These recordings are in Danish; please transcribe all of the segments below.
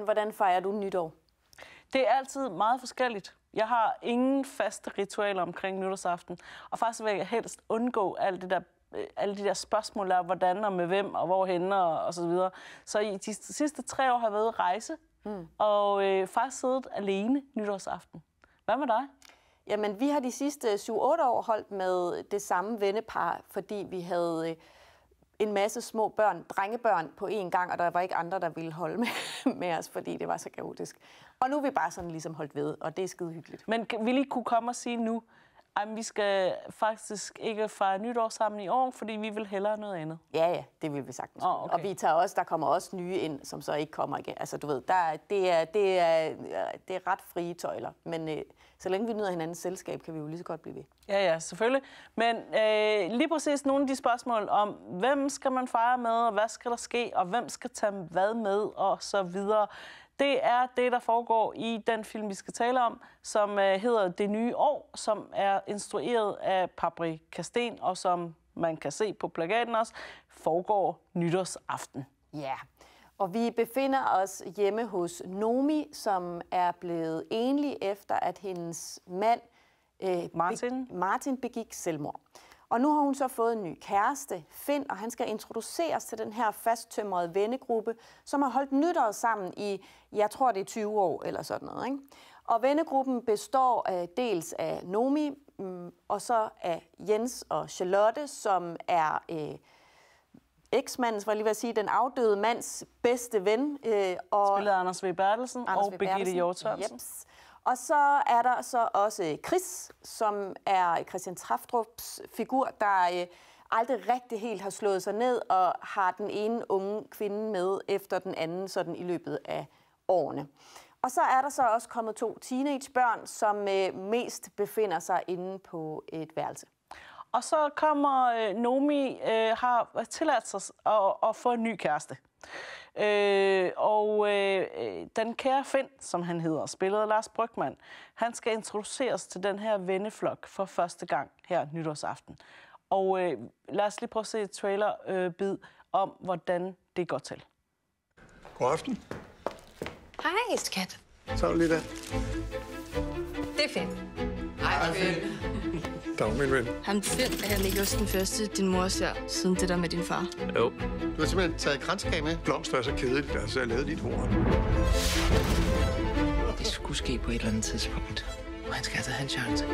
Hvordan fejrer du nytår? Det er altid meget forskelligt. Jeg har ingen faste ritualer omkring nytårsaften. Og faktisk vil jeg helst undgå alle de der spørgsmål der, hvordan og med hvem og hvorhenne og så videre. Så i de sidste 3 år har jeg været ude at rejse, og faktisk siddet alene nytårsaften. Hvad med dig? Jamen, vi har de sidste 7-8 år holdt med det samme vennepar, fordi vi havde en masse små børn, drengebørn på én gang, og der var ikke andre, der ville holde med os, fordi det var så kaotisk. Og nu er vi bare sådan ligesom holdt ved, og det er skide hyggeligt. Men vil I kunne komme og sige nu, at vi skal faktisk ikke fejre nytår sammen i år, fordi vi vil hellere noget andet? Ja, det vil vi sagtens. Okay. Og vi tager også, der kommer også nye ind, som så ikke kommer igen. Altså, du ved, det er ret frie tøjler, men så længe vi nyder hinandens selskab, kan vi jo lige så godt blive ved. Ja, selvfølgelig. Men lige præcis nogle af de spørgsmål om, hvem skal man fejre med, og hvad skal der ske, og hvem skal tage hvad med, og så videre. Det er det, der foregår i den film, vi skal tale om, som hedder Det Nye År, som er instrueret af Papri Kasten, og som man kan se på plakaten også, foregår nytårsaften. Ja, og vi befinder os hjemme hos Nomi, som er blevet enlig efter, at hendes mand Martin begik selvmord. Og nu har hun så fået en ny kæreste, Finn, og han skal introduceres til den her fasttømrede vennegruppe, som har holdt nytår sammen i, jeg tror det er 20 år eller sådan noget, ikke? Og vennegruppen består dels af Nomi, og så af Jens og Charlotte, som er eksmandens, var lige ved at sige, den afdøde mands bedste ven. Spillet Anders V. Bertelsen og Birgitte Hjort Sørensen. Jeps. Og så er der så også Chris, som er Christian Traftrups figur, der aldrig rigtig helt har slået sig ned og har den ene unge kvinde med efter den anden sådan i løbet af årene. Og så er der så også kommet 2 teenagebørn, som mest befinder sig inde på et værelse. Og så kommer Nomi, har tilladt sig at få en ny kæreste. Den kære Finn, som han hedder, spillet af Lars Brygmann, han skal introduceres til den her venneflok for første gang her nytårsaften. Og lad os lige prøve at se et trailerbid om, hvordan det går til. God aften. Hej, skat. Så er du lige der. Det er Finn. Hej, Finn. Dag, min ven. Han Finn, er han ikke også den første, din mor ser, siden det der med din far? Jo. Du har simpelthen taget kransekage med. Blomster er så kedeligt, så jeg lavet dit horn. Det skulle ske på et eller andet tidspunkt. Og han skal altså have en chance.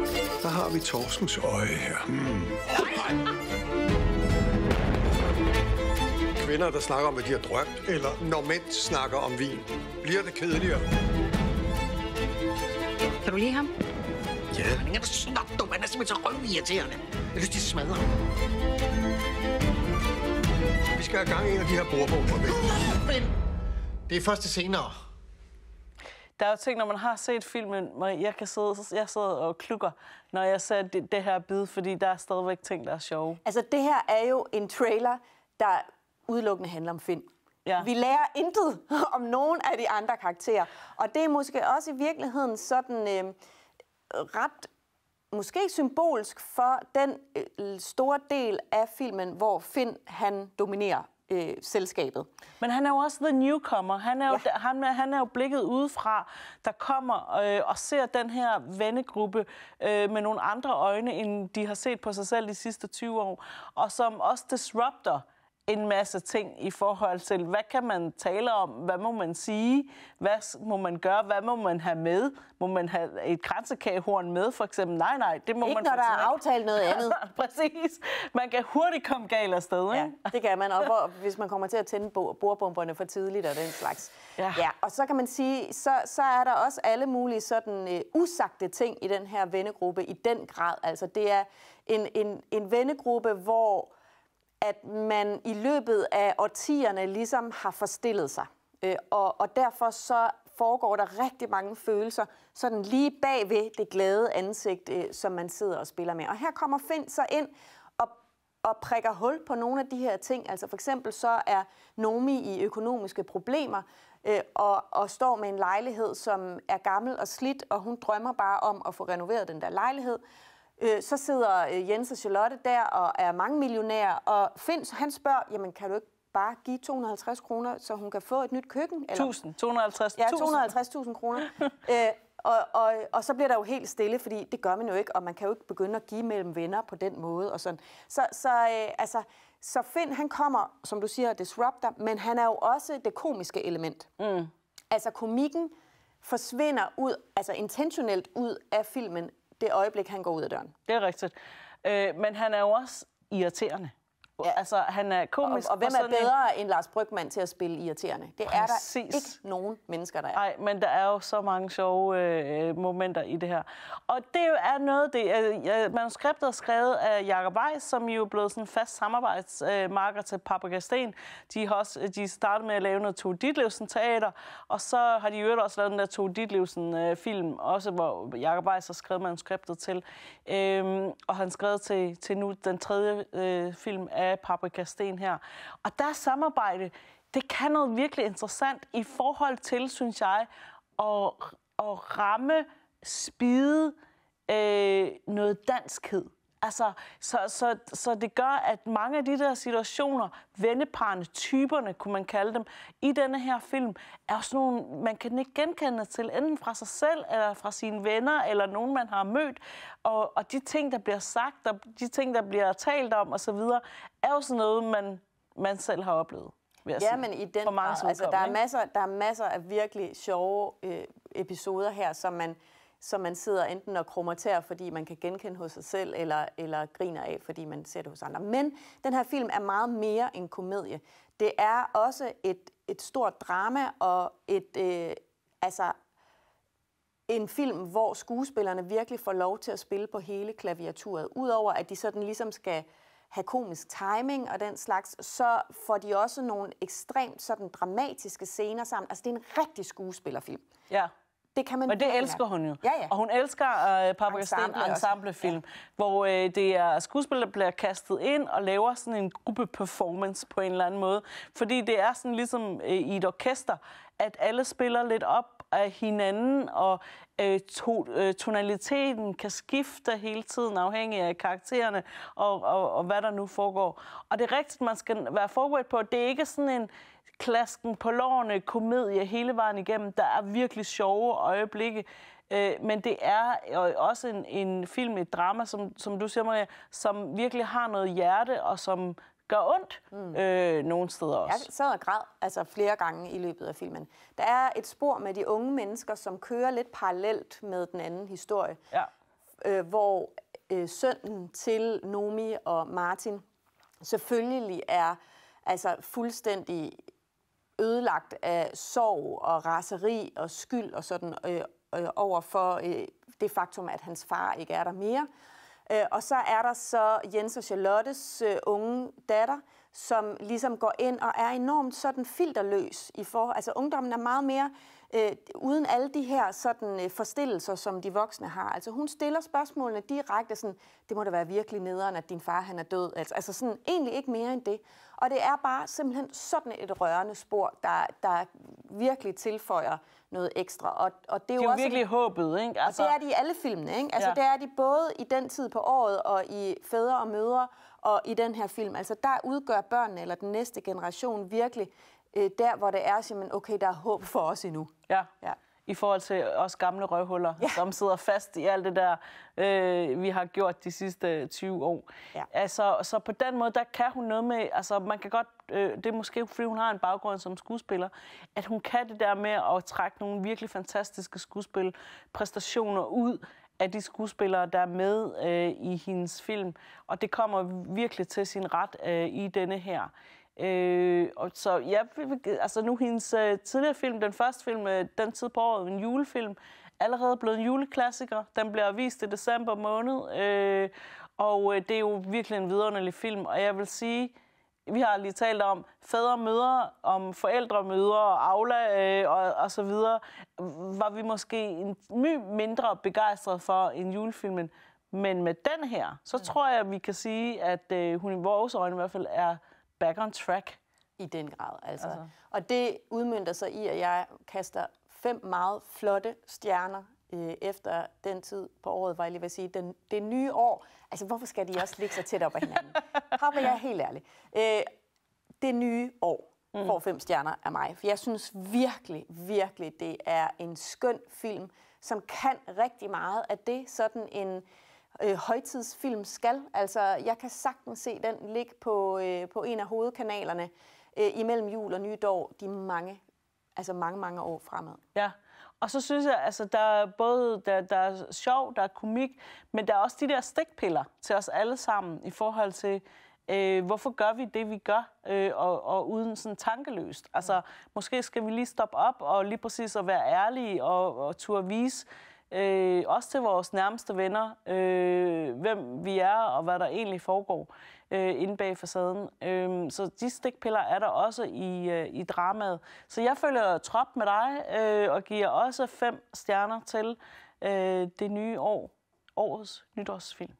Der har vi torskens øje her. Kvinder, der snakker om, hvad de har drømt, eller når mænd snakker om vin, bliver det kedeligere. Kan du lide ham? Ja. Han er snot dum. Han er simpelthen så røvirriterende. Jeg har lyst til at smadre ham. Vi skal have gang i en af de her bordbomber. Men det er først til senere. Der er jo ting, når man har set filmen, hvor jeg sidder og klukker, når jeg ser det her bid, fordi der er stadigvæk ting, der er sjove. Altså, det her er jo en trailer, der udelukkende handler om Finn. Ja. Vi lærer intet om nogen af de andre karakterer. Og det er måske også i virkeligheden sådan ret måske symbolsk for den store del af filmen, hvor Finn han dominerer selskabet. Men han er jo også the newcomer. Han er jo blikket udefra, der kommer og ser den her vennegruppe med nogle andre øjne, end de har set på sig selv de sidste 20 år. Og som også disrupter en masse ting i forhold til, hvad kan man tale om, hvad må man sige, hvad må man gøre, hvad må man have med? Må man have et kransekagehorn med, for eksempel? Nej, det må ikke man når der er aftalt noget andet. Præcis. Man kan hurtigt komme galt afsted, ikke? Ja, det kan man, og hvis man kommer til at tænde bordbomberne for tidligt og den slags. Ja, og så kan man sige, så er der også alle mulige sådan usagte ting i den her vennegruppe i den grad. Altså det er en vennegruppe, hvor at man i løbet af årtierne ligesom har forstillet sig. Og derfor så foregår der rigtig mange følelser, sådan lige bagved det glade ansigt, som man sidder og spiller med. Og her kommer Finn så ind og prikker hul på nogle af de her ting. Altså for eksempel så er Nomi i økonomiske problemer, og står med en lejlighed, som er gammel og slidt, og hun drømmer bare om at få renoveret den der lejlighed. Så sidder Jens og Charlotte der og er mange millionærer, og Finn, han spørger, jamen kan du ikke bare give 250 kroner, så hun kan få et nyt køkken? Eller? 250.000. Ja, 250.000 kroner. Og så bliver der jo helt stille, fordi det gør man jo ikke, og man kan jo ikke begynde at give mellem venner på den måde. Og sådan. Så Finn, han kommer, som du siger, disruptor, men han er jo også det komiske element. Altså komikken forsvinder ud, altså intentionelt ud af filmen, det øjeblik, han går ud af døren. Det er rigtigt. Men han er jo også irriterende. Ja. Altså, han er komisk. Og hvem er bedre end Lars Brygmann til at spille irriterende? Det er der ikke nogen mennesker, der er. Nej, men der er jo så mange sjove momenter i det her. Og det er noget, manuskriptet er skrevet af Jacob Weiss, som jo er blevet sådan en fast samarbejdsmarker til Paprika Steen. De startede med at lave noget Tove Ditlevsen teater, og så har de jo også lavet den der Tove Ditlevsen film, også hvor Jacob Weiss har skrevet manuskriptet til. Og han skrevet til nu den tredje film af Paprika Steen her. Og der samarbejde, det kan noget virkelig interessant i forhold til, synes jeg, at ramme, spide noget danskhed. Altså, så det gør, at mange af de der situationer, venneparne, typerne, kunne man kalde dem, i denne her film, er også nogle, man kan ikke genkende til, enten fra sig selv, eller fra sine venner, eller nogen, man har mødt. Og de ting, der bliver sagt, og de ting, der bliver talt om, osv., er jo sådan noget, man selv har oplevet. Ja, men i den grad, altså, der er masser af virkelig sjove episoder her, som man sidder enten og krummer tæer, fordi man kan genkende hos sig selv, eller griner af, fordi man ser det hos andre. Men den her film er meget mere en komedie. Det er også et stort drama, og en film, hvor skuespillerne virkelig får lov til at spille på hele klaviaturet. Udover at de sådan ligesom skal have komisk timing og den slags, så får de også nogle ekstremt sådan dramatiske scener sammen. Altså, det er en rigtig skuespillerfilm. Ja. Det kan man. Og det elsker hun jo. Ja, ja. Og hun elsker Paprika Steen ensemblefilm, hvor det er skuespillere, der bliver kastet ind og laver sådan en gruppeperformance på en eller anden måde. Fordi det er sådan ligesom i et orkester, at alle spiller lidt op af hinanden, og tonaliteten kan skifte hele tiden afhængig af karaktererne og hvad der nu foregår. Og det er rigtigt, man skal være forberedt på, at det ikke er sådan en klasken på lårene komedie hele vejen igennem. Der er virkelig sjove øjeblikke, men det er også en film, et drama, som du siger, Maria, som virkelig har noget hjerte, og som gør ondt nogle steder også. Jeg sad og græd flere gange i løbet af filmen. Der er et spor med de unge mennesker, som kører lidt parallelt med den anden historie, hvor sønnen til Nomi og Martin selvfølgelig er fuldstændig ødelagt af sorg og raseri og skyld og sådan over for det faktum, at hans far ikke er der mere. Og så er der så Jens og Charlottes unge datter, som ligesom går ind og er enormt sådan filterløs i forhold. Altså ungdommen er meget mere uden alle de her sådan forstillelser, som de voksne har. Altså hun stiller spørgsmålene direkte sådan, det må da være virkelig nederen, at din far han er død. Altså sådan egentlig ikke mere end det. Og det er bare simpelthen sådan et rørende spor, der virkelig tilføjer noget ekstra. Og det er jo også virkelig håbet, ikke? Altså, og det er de i alle filmene, ikke? Altså det er de både i Den tid på året og i Fædre og Mødre og i den her film. Altså der udgør børnene eller den næste generation virkelig der, hvor det er simpelthen, okay, der er håb for os endnu. Ja. I forhold til os gamle røvhuller, som sidder fast i alt det der, vi har gjort de sidste 20 år. Ja. Altså, så på den måde, der kan hun noget med, altså man kan godt, det er måske fordi hun har en baggrund som skuespiller, at hun kan det der med at trække nogle virkelig fantastiske skuespilpræstationer ud af de skuespillere, der er med i hendes film. Og det kommer virkelig til sin ret i denne her. Og så ja, altså nu hendes tidligere film, den første film, Den tid på året, en julefilm, allerede blevet en juleklassiker. Den bliver vist i december måned, og det er jo virkelig en vidunderlig film. Og jeg vil sige, vi har lige talt om fædre og mødre, om forældremødre og Aula og så videre. Var vi måske en mindre begejstret for en julefilmen, men med den her, så tror jeg, at vi kan sige, at hun i vores øjne i hvert fald er back on track. I den grad, altså. Og det udmønter sig i, at jeg kaster 5 meget flotte stjerner efter Den tid på året, var jeg lige ved at sige. Det nye år, altså hvorfor skal de også ligge så tæt op ad hinanden? Jeg er helt ærlig. det nye år får 5 stjerner af mig. For jeg synes virkelig, det er en skøn film, som kan rigtig meget af det, sådan en højtidsfilm skal. Altså, jeg kan sagtens se den ligge på en af hovedkanalerne imellem jul og nytår de mange år fremad. Ja. Og så synes jeg, altså, der er sjov, der er komik, men der er også de der stikpiller til os alle sammen i forhold til, hvorfor gør vi det, vi gør, og uden sådan tankeløst. Altså, måske skal vi lige stoppe op og lige præcis at være ærlige og turde vise, også til vores nærmeste venner, hvem vi er og hvad der egentlig foregår inde bag facaden. Så de stikpiller er der også i dramaet. Så jeg følger trop med dig og giver også 5 stjerner til det nye år, årets nytårsfilm.